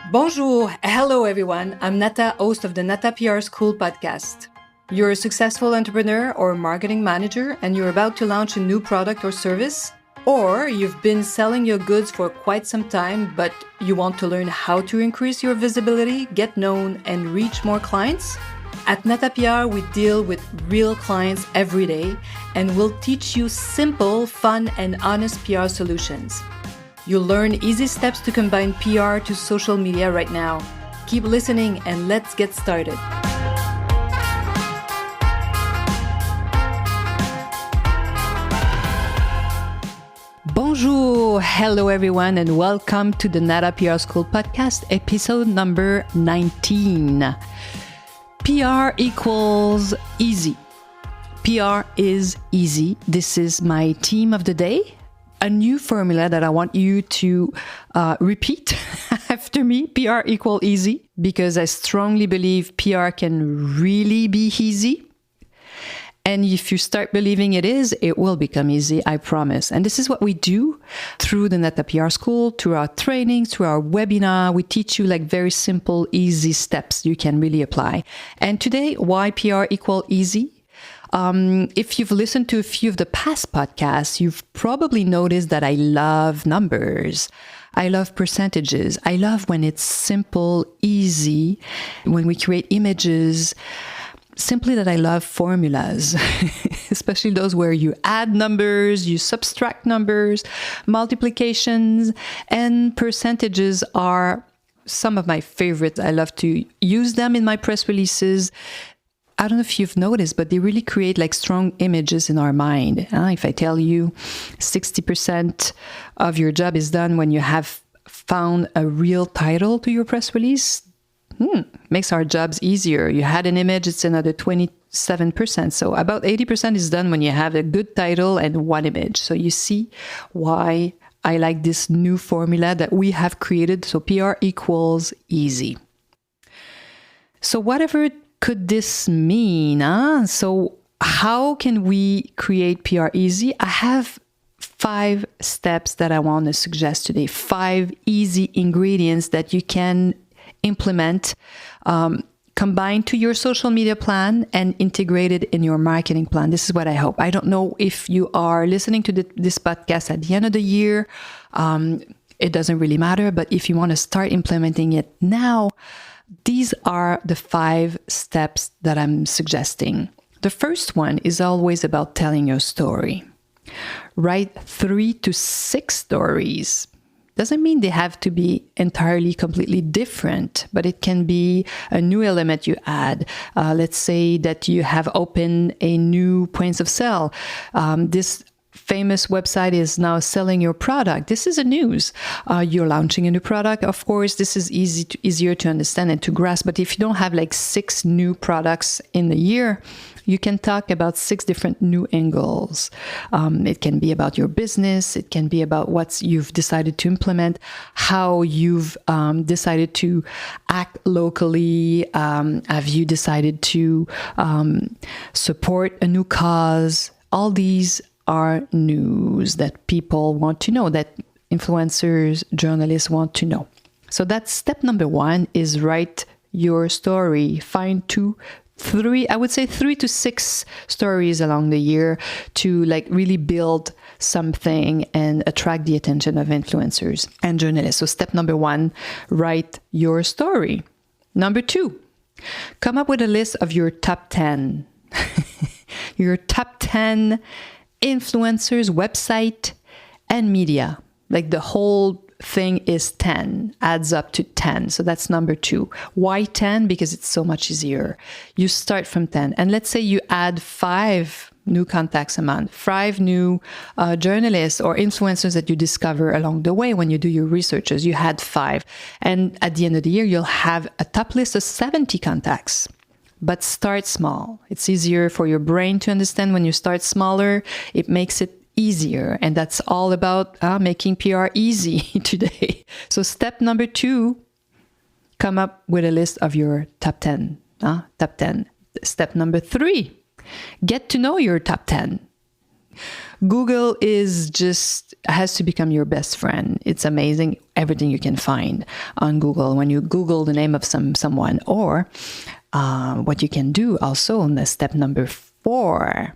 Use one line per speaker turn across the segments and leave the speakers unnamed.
Bonjour, hello everyone. I'm Nata, host of the Nata PR School podcast. You're a successful entrepreneur or marketing manager and you're about to launch a new product or service? Or you've been selling your goods for quite some time, but you want to learn how to increase your visibility, get known, and reach more clients? At Nata PR, we deal with real clients every day and we'll teach you simple, fun, and honest PR solutions. You'll learn easy steps to combine PR to social media right now. Keep listening and let's get started. Bonjour, hello everyone, and welcome to the Nata PR School podcast, episode number 19. PR equals easy. PR is easy. This is my theme of the day. A new formula that I want you to repeat after me, PR equal easy, because I strongly believe PR can really be easy. And if you start believing it is, it will become easy, I promise. And this is what we do through the Nata PR School, through our trainings, through our webinar. We teach you like very simple, easy steps you can really apply. And today, why PR equal easy? If you've listened to a few of the past podcasts, you've probably noticed that I love numbers. I love percentages. I love when it's simple, easy, when we create images. Simply that I love formulas, especially those where you add numbers, you subtract numbers, multiplications, and percentages are some of my favorites. I love to use them in my press releases. I don't know if you've noticed, but they really create like strong images in our mind. If I tell you 60% of your job is done when you have found a real title to your press release, makes our jobs easier. You had an image, it's another 27%. So about 80% is done when you have a good title and one image. So you see why I like this new formula that we have created. So PR equals easy. So whatever could this mean? So how can we create PR easy? I have 5 steps that I want to suggest today. 5 easy ingredients that you can implement, combine to your social media plan and integrate it in your marketing plan. This is what I hope. I don't know if you are listening to this podcast at the end of the year. It doesn't really matter, but if you want to start implementing it now, these are the 5 steps that I'm suggesting. The first one is always about telling your story. Write 3 to 6 stories. Doesn't mean they have to be entirely completely different, but it can be a new element you add. Let's say that you have opened a new points of sale. This famous website is now selling your product. This is a news. You're launching a new product. Of course, this is easier to understand and to grasp. But if you don't have like 6 new products in the year, you can talk about 6 different new angles. It can be about your business. It can be about what you've decided to implement, how you've decided to act locally. Have you decided to support a new cause? All these are news that people want to know, that influencers, journalists want to know. So that's step number 1 is write your story. Find 3 to 6 stories along the year to like really build something and attract the attention of influencers and journalists. So step number 1, write your story. Number 2, come up with a list of your top 10. Your top 10 influencers, website, and media. Like the whole thing is 10, adds up to 10. So that's number 2. Why 10? Because it's so much easier. You start from 10. And let's say you add 5 new contacts a month, 5 new journalists or influencers that you discover along the way when you do your researches. You had 5. And at the end of the year, you'll have a top list of 70 contacts. But start small. It's easier for your brain to understand when you start smaller. It makes it easier. And that's all about making PR easy today. So step number 2, come up with a list of your top 10. Top 10. Step number 3, get to know your top 10. Google has to become your best friend. It's amazing everything you can find on Google when you Google the name of someone. Or what you can do also in the step number 4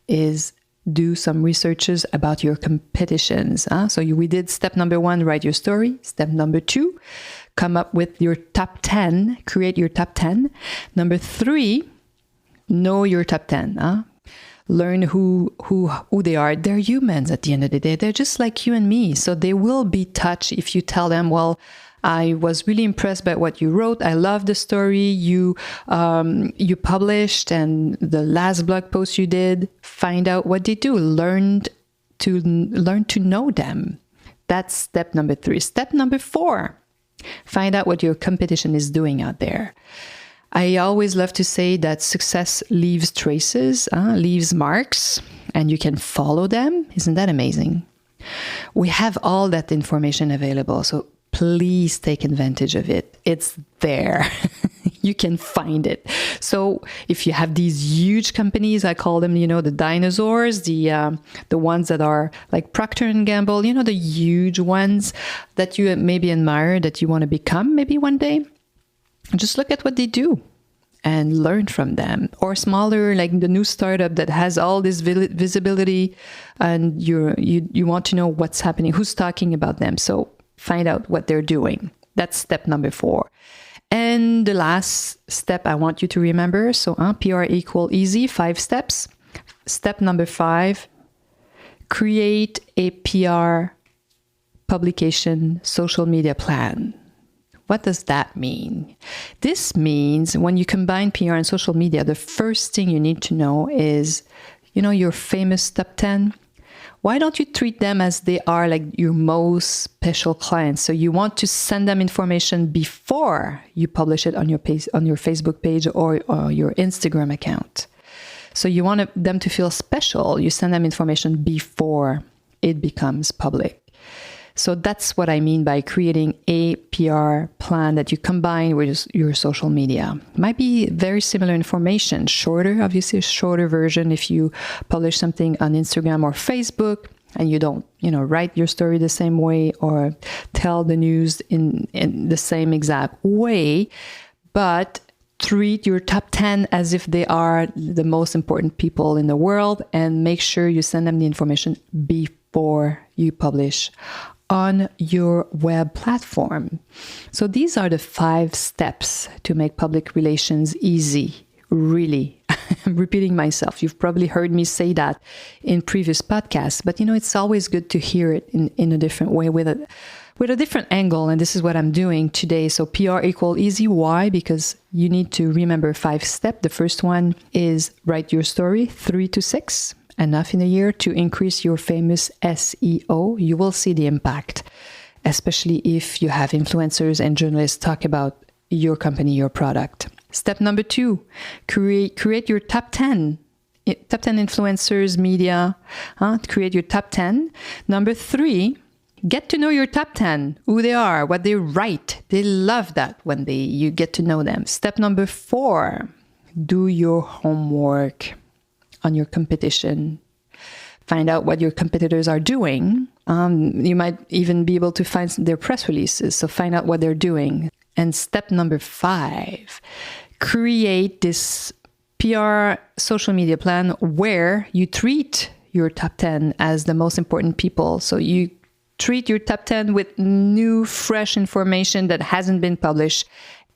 is do some researches about your competitions. So we did step number 1, write your story. Step number 2, come up with your top 10, create your top 10. Number 3, know your top 10. Learn who they are. They're humans at the end of the day. They're just like you and me. So they will be touched if you tell them, well, I was really impressed by what you wrote. I love the story you published and the last blog post you did. Find out what they do. Learn to know them. That's step number 3. Step number 4, find out what your competition is doing out there. I always love to say that success leaves traces, leaves marks, and you can follow them. Isn't that amazing? We have all that information available, so please take advantage of it. It's there. You can find it. So if you have these huge companies, I call them, the dinosaurs, the ones that are like Procter & Gamble, the huge ones that you maybe admire, that you want to become maybe one day. Just look at what they do and learn from them. Or smaller, like the new startup that has all this visibility, and you want to know what's happening, who's talking about them. So find out what they're doing. That's step number 4. And the last step I want you to remember, so PR equal easy, 5 steps. Step number 5, create a PR publication social media plan. What does that mean? This means when you combine PR and social media, the first thing you need to know is, your famous top 10. Why don't you treat them as they are like your most special clients? So you want to send them information before you publish it on your page, on your Facebook page or your Instagram account. So you want them to feel special. You send them information before it becomes public. So that's what I mean by creating a PR plan that you combine with your social media. It might be very similar information, shorter, obviously a shorter version if you publish something on Instagram or Facebook and you don't, write your story the same way or tell the news in the same exact way, but treat your top 10 as if they are the most important people in the world and make sure you send them the information before you publish on your web platform. So these are the 5 steps to make public relations easy. Really, I'm repeating myself. You've probably heard me say that in previous podcasts, but it's always good to hear it in a different way with a different angle. And this is what I'm doing today. So PR equal easy. Why? Because you need to remember 5 steps. The first one is write your story, 3 to 6. Enough in a year to increase your famous SEO. You will see the impact, especially if you have influencers and journalists talk about your company, your product. Step number 2, create your top 10 influencers, media, create your top 10. Number 3, get to know your top 10, who they are, what they write. They love that when you get to know them. Step number 4, do your homework on your competition. Find out what your competitors are doing. You might even be able to find their press releases. So find out what they're doing. And step number 5, create this PR social media plan where you treat your top 10 as the most important people. So you treat your top 10 with new, fresh information that hasn't been published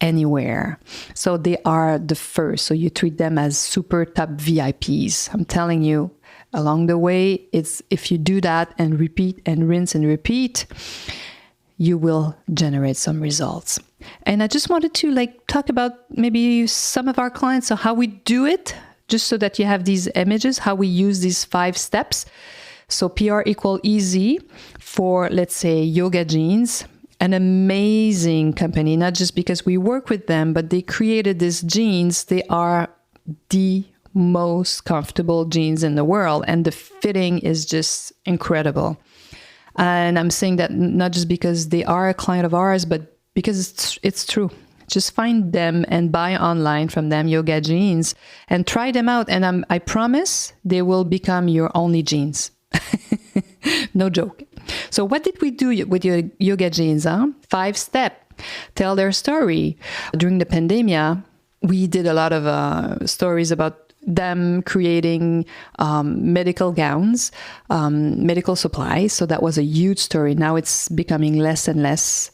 anywhere. So they are the first. So you treat them as super top VIPs. I'm telling you, along the way, if you do that and repeat and rinse and repeat, you will generate some results. And I just wanted to talk about maybe some of our clients, so how we do it, just so that you have these images, how we use these 5 steps. So PR equal easy for, let's say, Yoga Jeans. An amazing company, not just because we work with them, but they created these jeans. They are the most comfortable jeans in the world, and the fitting is just incredible. And I'm saying that not just because they are a client of ours, but because it's true. Just find them and buy online from them yoga jeans and try them out. And I promise they will become your only jeans. No joke. So what did we do with your yoga jeans? 5 steps. Tell their story. During the pandemic, we did a lot of stories about them creating medical gowns, medical supplies. So that was a huge story. Now it's becoming less and less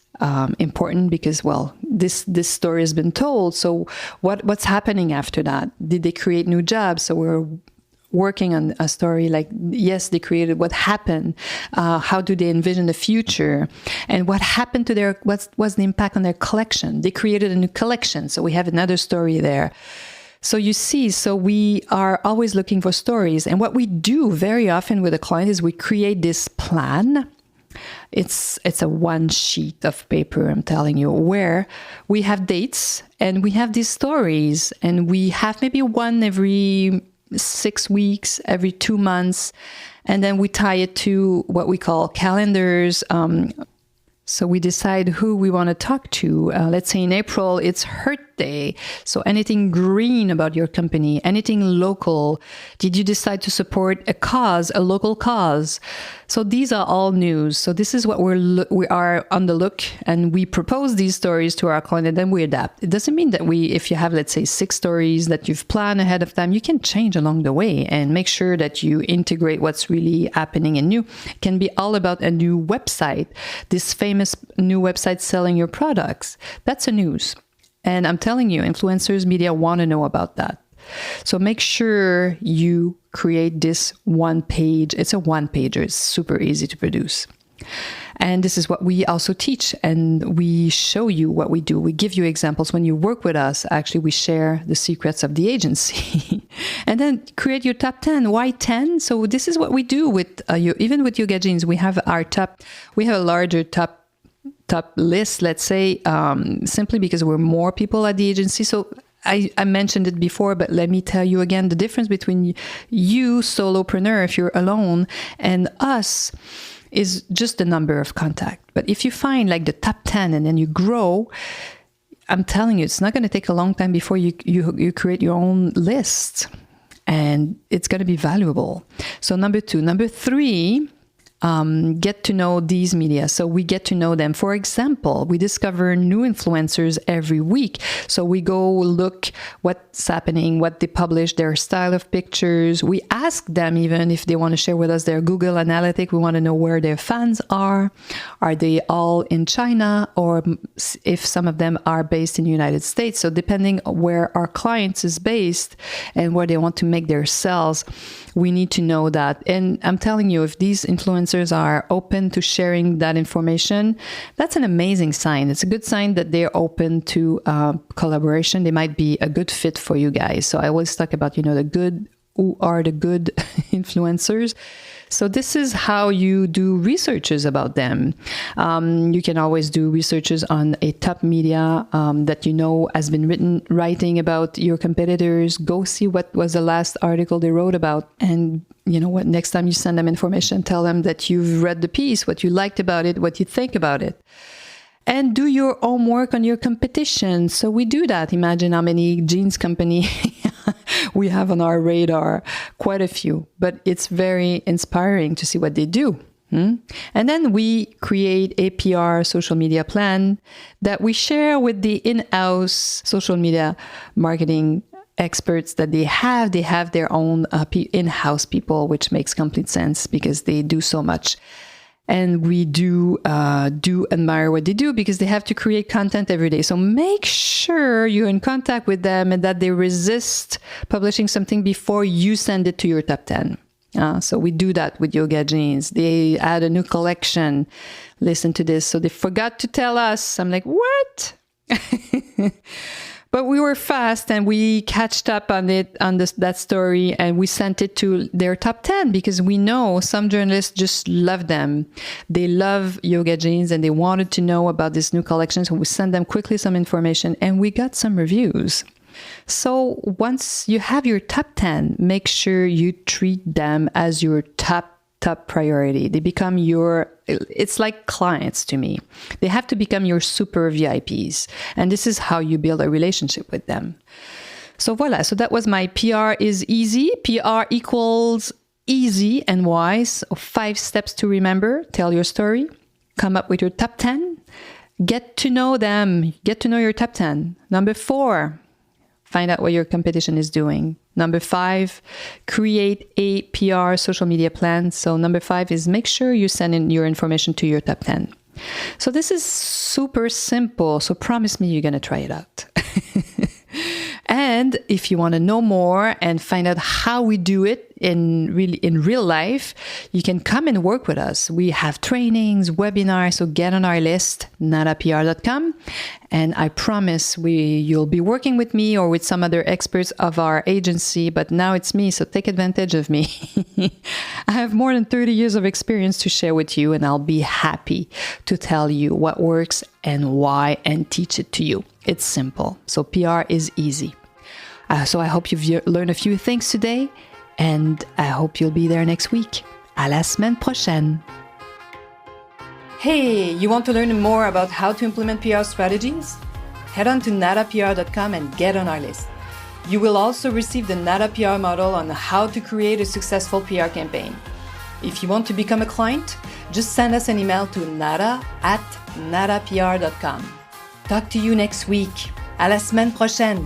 important because, well, this story has been told. So what's happening after that? Did they create new jobs? So we're working on a story like, yes, they created, what happened, how do they envision the future, and what happened to what's the impact on their collection. They created a new collection, so we have another story there. So you see, so we are always looking for stories, and what we do very often with a client is we create this plan. It's a one sheet of paper, I'm telling you, where we have dates and we have these stories, and we have maybe one every 6 weeks, every 2 months, and then we tie it to what we call calendars. So we decide who we want to talk to. Let's say in April, it's Earth Day. So anything green about your company, anything local. Did you decide to support a cause, a local cause? So these are all news. So this is what we are on the look, and we propose these stories to our client, and then we adapt. It doesn't mean that if you have, let's say, 6 stories that you've planned ahead of time, you can change along the way and make sure that you integrate what's really happening and new. It can be all about a new website, this famous new website selling your products. That's a news. And I'm telling you, influencers, media want to know about that. So make sure you create this one page. It's a one-pager. It's super easy to produce. And this is what we also teach, and we show you what we do. We give you examples. When you work with us, actually, we share the secrets of the agency. And then create your top 10. Why 10? So this is what we do with even with Yoga Jeans. We have we have a larger top list, let's say, simply because we're more people at the agency. So I mentioned it before, but let me tell you again, the difference between you, solopreneur, if you're alone, and us is just the number of contact. But if you find like the top 10 and then you grow, I'm telling you, it's not going to take a long time before you create your own list, and it's going to be valuable. So number 2. Number 3, get to know these media. So we get to know them. For example, we discover new influencers every week. So we go look what's happening, what they publish, their style of pictures. We ask them even if they want to share with us their Google Analytics. We want to know where their fans are. Are they all in China, or if some of them are based in the United States? So depending on where our clients is based and where they want to make their sales, we need to know that. And I'm telling you, if these influencers are open to sharing that information, that's an amazing sign. It's a good sign that they're open to collaboration. They might be a good fit for you guys. So I always talk about, who are the good influencers. So this is how you do researches about them. You can always do researches on a top media that has been writing about your competitors. Go see what was the last article they wrote about. And you know what, next time you send them information, tell them that you've read the piece, what you liked about it, what you think about it. And do your homework on your competition. So we do that. Imagine how many jeans company we have on our radar, quite a few, but it's very inspiring to see what they do. And then we create a PR social media plan that we share with the in-house social media marketing experts that they have. They have their own in-house people, which makes complete sense because they do so much. And we do admire what they do because they have to create content every day. So make sure you're in contact with them and that they resist publishing something before you send it to your top 10. So we do that with Yoga Jeans. They add a new collection. Listen to this. So they forgot to tell us. I'm like, what? But we were fast and we catched up on that story, and we sent it to their top 10 because we know some journalists just love them. They love Yoga Jeans and they wanted to know about this new collection. So we sent them quickly some information and we got some reviews. So once you have your top 10, make sure you treat them as your top top priority. They become it's like clients to me. They have to become your super VIPs. And this is how you build a relationship with them. So voila, so that was my PR is easy. PR equals easy and wise. So 5 steps to remember. Tell your story. Come up with your top 10. Get to know them. Get to know your top 10. Number 4, find out what your competition is doing. Number 5, create a PR social media plan. So number 5 is make sure you send in your information to your top 10. So this is super simple. So promise me you're going to try it out. And if you want to know more and find out how we do it in real life, you can come and work with us. We have trainings, webinars, so get on our list, natapr.com. And I promise you'll be working with me or with some other experts of our agency, but now it's me, so take advantage of me. I have more than 30 years of experience to share with you, and I'll be happy to tell you what works and why and teach it to you. It's simple. So PR is easy. So I hope you've learned a few things today, and I hope you'll be there next week. À la semaine prochaine. Hey, you want to learn more about how to implement PR strategies? Head on to natapr.com and get on our list. You will also receive the Nata PR model on how to create a successful PR campaign. If you want to become a client, just send us an email to nata@natapr.com. Talk to you next week. À la semaine prochaine.